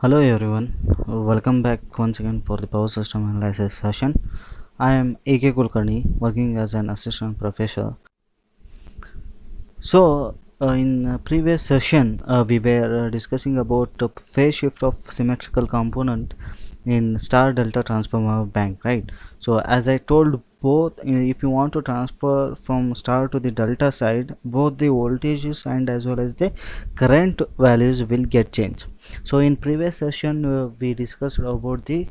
Hello everyone, welcome back once again for the power system analysis session. I am AK Kulkarni, working as an assistant professor. In previous session, we were discussing about the phase shift of symmetrical component in star delta transformer bank, right? So as I told, both if you want to transfer from star to the delta side, both the voltages and as well as the current values will get changed. So in previous session, we discussed about the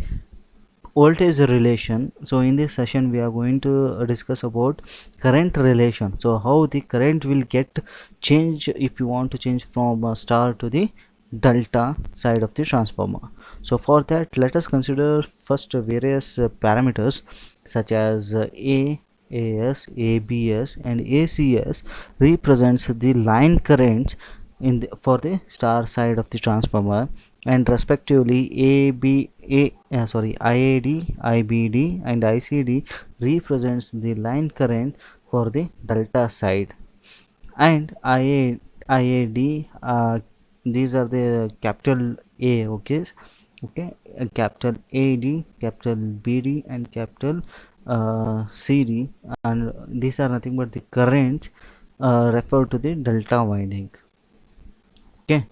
voltage relation. So in this session we are going to discuss about current relation. So how the current will get changed if you want to change from star to the delta side of the transformer. So for that, let us consider first various parameters such as a AS, ABS and ACS represents the line currents for the star side of the transformer, and respectively IAD, IBD and ICD represents the line current for the delta side, and IAD, these are the capital A, capital AD, capital BD and capital CD, and these are nothing but the currents referred to the delta winding. Okay,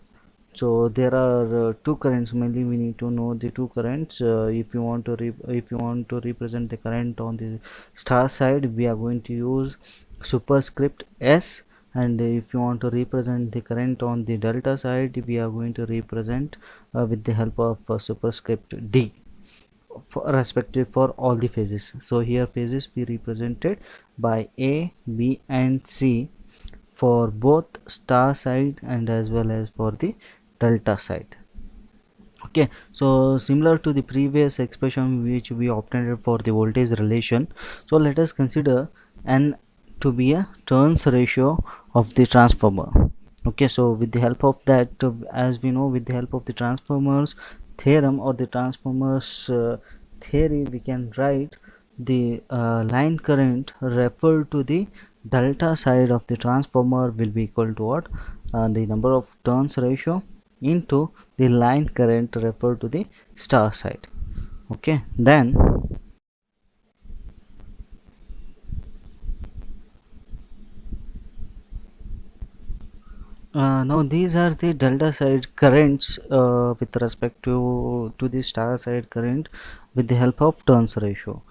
so there are two currents. Mainly we need to know the two currents. If you want to represent the current on the star side, we are going to use superscript S, and if you want to represent the current on the delta side, we are going to represent with the help of superscript D, for respective for all the phases. So here phases we represented by A, B and C for both star side and as well as for the delta side. Okay, so similar to the previous expression which we obtained for the voltage relation, so let us consider n to be a turns ratio of the transformer. Okay, so with the help of that, as we know, with the help of the transformers theorem or the transformers theory, we can write the line current referred to the delta side of the transformer will be equal to what, the number of turns ratio into the line current referred to the star side. Okay, then now these are the delta side currents with respect to the star side current with the help of turns ratio.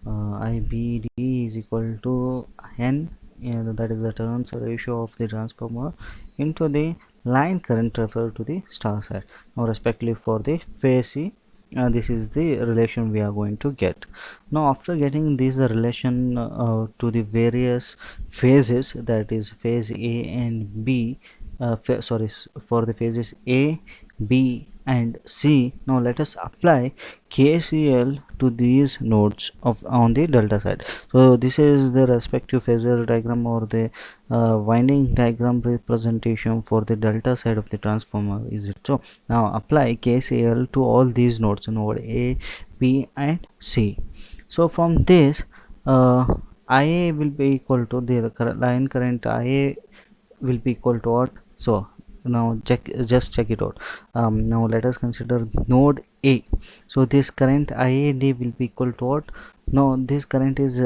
IBD is equal to N, that is the turns ratio of the transformer, into the line current referred to the star side. Now respectively for the phase C, this is the relation we are going to get. Now after getting this relation to the various phases, that is phase A and B, for the phases A, B and C, now let us apply KCL to these nodes of on the delta side. So this is the respective phasor diagram or the winding diagram representation for the delta side of the transformer, is it so? Now apply KCL to all these nodes, node A, B and C. So from this, IA will be equal to the line current. IA will be equal to what? So now just check it out. Now let us consider node A. So this current IAD will be equal to what? Now this current is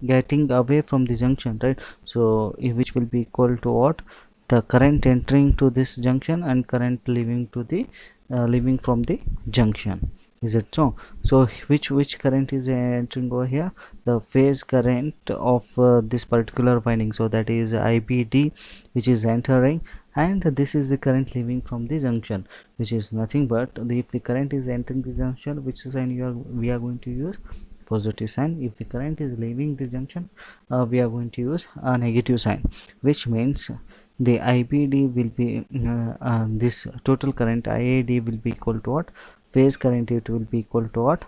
getting away from the junction, right? So which will be equal to what? The current entering to this junction and current leaving to the leaving from the junction, is it so? So which current is entering over here? The phase current of this particular winding, so that is IBD, which is entering, and this is the current leaving from the junction, which is nothing but if the current is entering the junction, which sign we are going to use? Positive sign. If the current is leaving the junction, we are going to use a negative sign, which means the IBD will be this total current IAD will be equal to what? Phase current, it will be equal to what?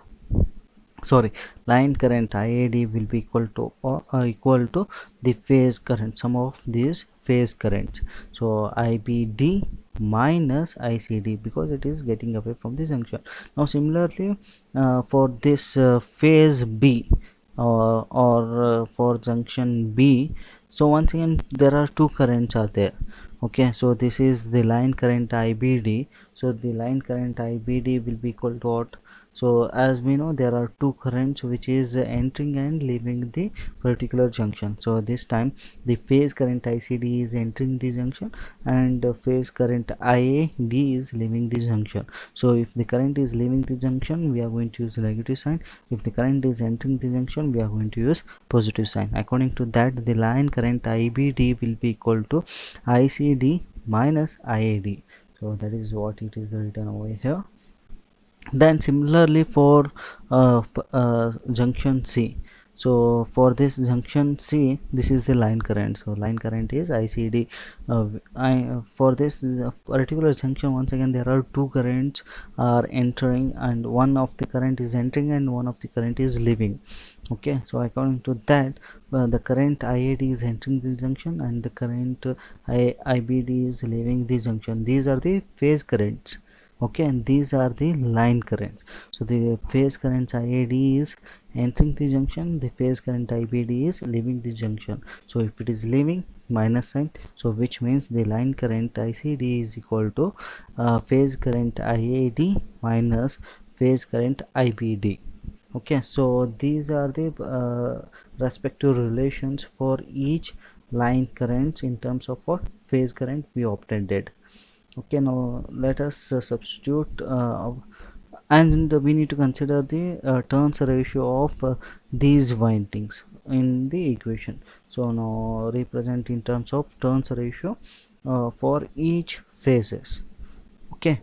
Sorry, line current IAD will be equal to the phase current, sum of these phase currents. So IBD minus ICD, because it is getting away from the junction. Now similarly, for this phase B, or for junction B, so once again there are two currents are there. Okay, so this is the line current IBD. So the line current IBD will be equal to what? So as we know, there are two currents which is entering and leaving the particular junction. So this time the phase current ICD is entering the junction, and phase current IAD is leaving the junction. So if the current is leaving the junction, we are going to use negative sign. If the current is entering the junction, we are going to use positive sign. According to that, the line current IBD will be equal to ICD minus IAD. So that is what it is written over here. Then similarly for junction C. So for this junction C, this is the line current. So line current is ICD. For this particular junction, once again there are two currents are entering, and one of the current is entering and one of the current is leaving. Okay, so according to that, the current IAD is entering the junction and the current IBD is leaving the junction. These are the phase currents. Okay, and these are the line currents. So the phase current IAD is entering the junction, the phase current IBD is leaving the junction. So if it is leaving, minus sign, so which means the line current ICD is equal to phase current IAD minus phase current IBD. Okay, so these are the respective relations for each line currents in terms of what phase current we obtained. Okay, now let us substitute and we need to consider the turns ratio of these windings in the equation. So now represent in terms of turns ratio for each phases. Okay,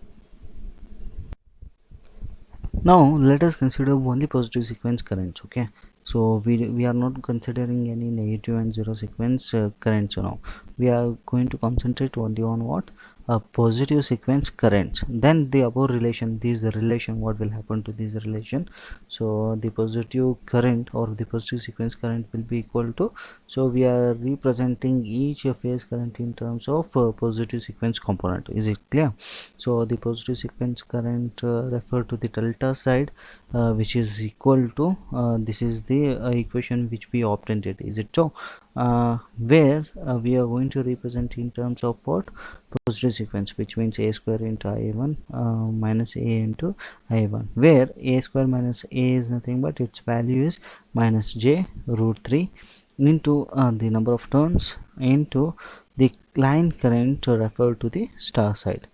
now let us consider only positive sequence currents. Okay, so we are not considering any negative and zero sequence currents now. We are going to concentrate only on what a positive sequence currents. Then the above relation, this is the relation, what will happen to this relation. So the positive current or the positive sequence current will be equal to, so we are representing each phase current in terms of positive sequence component. Is it clear? So the positive sequence current refer to the delta side, which is equal to this is the equation which we obtained it. Is it so? Where we are going to represent in terms of what positive sequence, which means a square into I1 minus a into I1, where a square minus a is nothing but its value is minus j root 3 into the number of turns into the line current referred to the star side.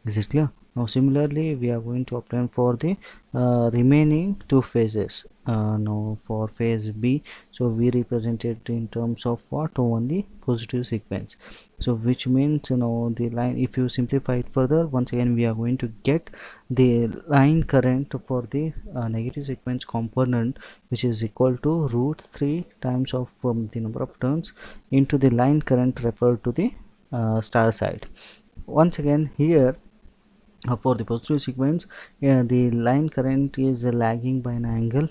Is it clear? Now similarly we are going to obtain for the remaining two phases. Now for phase B, so we represent it in terms of what, only positive sequence. So which means, the line, if you simplify it further, once again we are going to get the line current for the negative sequence component, which is equal to root 3 times of the number of turns into the line current referred to the star side. Once again here, for the positive sequence, the line current is lagging by an angle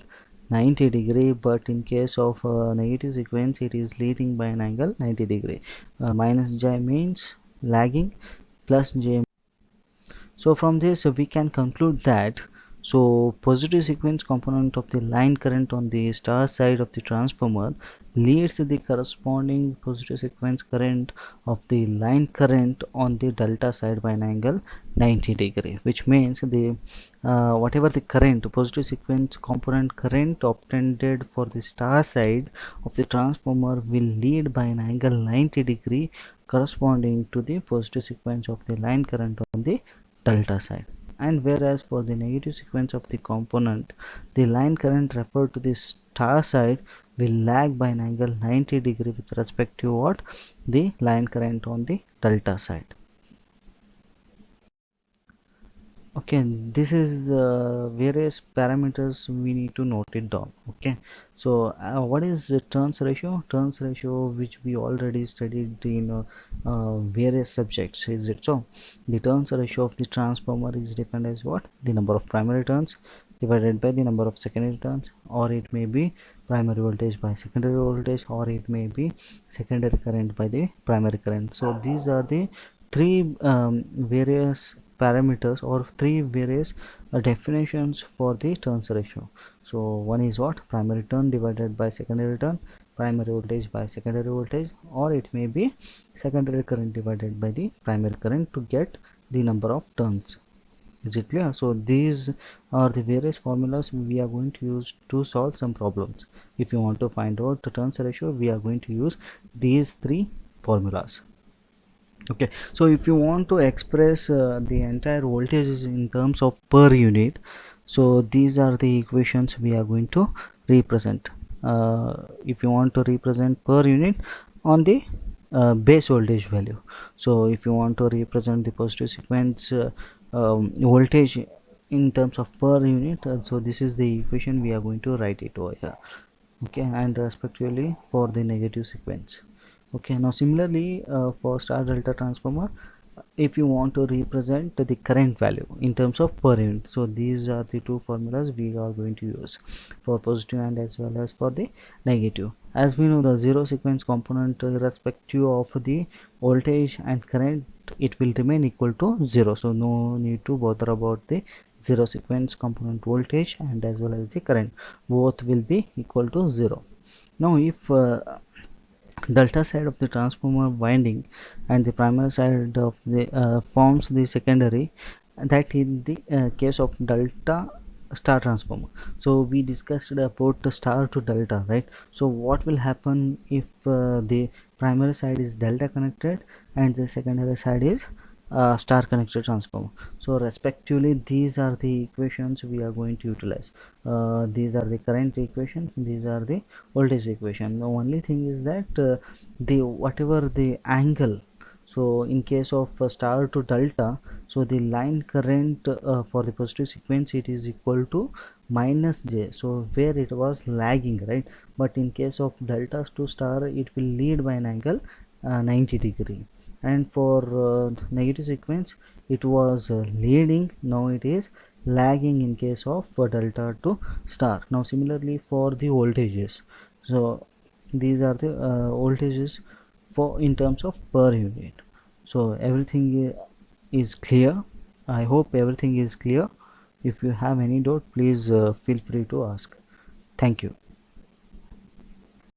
90 degree, but in case of negative sequence it is leading by an angle 90 degree. Minus j means lagging, plus j. So from this we can conclude that, so positive sequence component of the line current on the star side of the transformer leads the corresponding positive sequence current of the line current on the delta side by an angle 90 degree, which means the whatever the current, positive sequence component current obtained for the star side of the transformer will lead by an angle 90 degree corresponding to the positive sequence of the line current on the delta side. And whereas for the negative sequence of the component, the line current referred to the star side will lag by an angle 90 degree with respect to what, the line current on the delta side. Okay, this is the various parameters we need to note it down. Okay, so what is the turns ratio? Turns ratio, which we already studied in various subjects. Is it so? The turns ratio of the transformer is defined as what, the number of primary turns divided by the number of secondary turns, or it may be primary voltage by secondary voltage, or it may be secondary current by the primary current. So these are the three various parameters or three various definitions for the turns ratio. So one is what, primary turn divided by secondary turn, primary voltage by secondary voltage, or it may be secondary current divided by the primary current to get the number of turns. Is it clear? So these are the various formulas we are going to use to solve some problems. If you want to find out the turns ratio, we are going to use these three formulas. Okay, so if you want to express the entire voltages in terms of per unit, so these are the equations we are going to represent. If you want to represent per unit on the base voltage value, so if you want to represent the positive sequence voltage in terms of per unit, so this is the equation we are going to write it over here. Okay, and respectively for the negative sequence. Okay, now similarly for star delta transformer, if you want to represent the current value in terms of per unit, so these are the two formulas we are going to use for positive and as well as for the negative. As we know, the zero sequence component irrespective of the voltage and current, it will remain equal to zero, so no need to bother about the zero sequence component voltage and as well as the current, both will be equal to zero. Now if delta side of the transformer winding and the primary side of the forms the secondary, that in the case of delta star transformer. So we discussed about the star to delta, right? So what will happen if the primary side is delta connected and the secondary side is star connected transformer? So respectively these are the equations we are going to utilize. These are the current equations, these are the voltage equation. The only thing is that the whatever the angle, so in case of star to delta, so the line current for the positive sequence, it is equal to minus j, so where it was lagging, right? But in case of delta to star, it will lead by an angle 90 degree, and for negative sequence it was leading, now it is lagging in case of delta to star. Now similarly for the voltages, so these are the voltages for in terms of per unit. So everything is clear. I hope everything is clear. If you have any doubt, please feel free to ask. Thank you.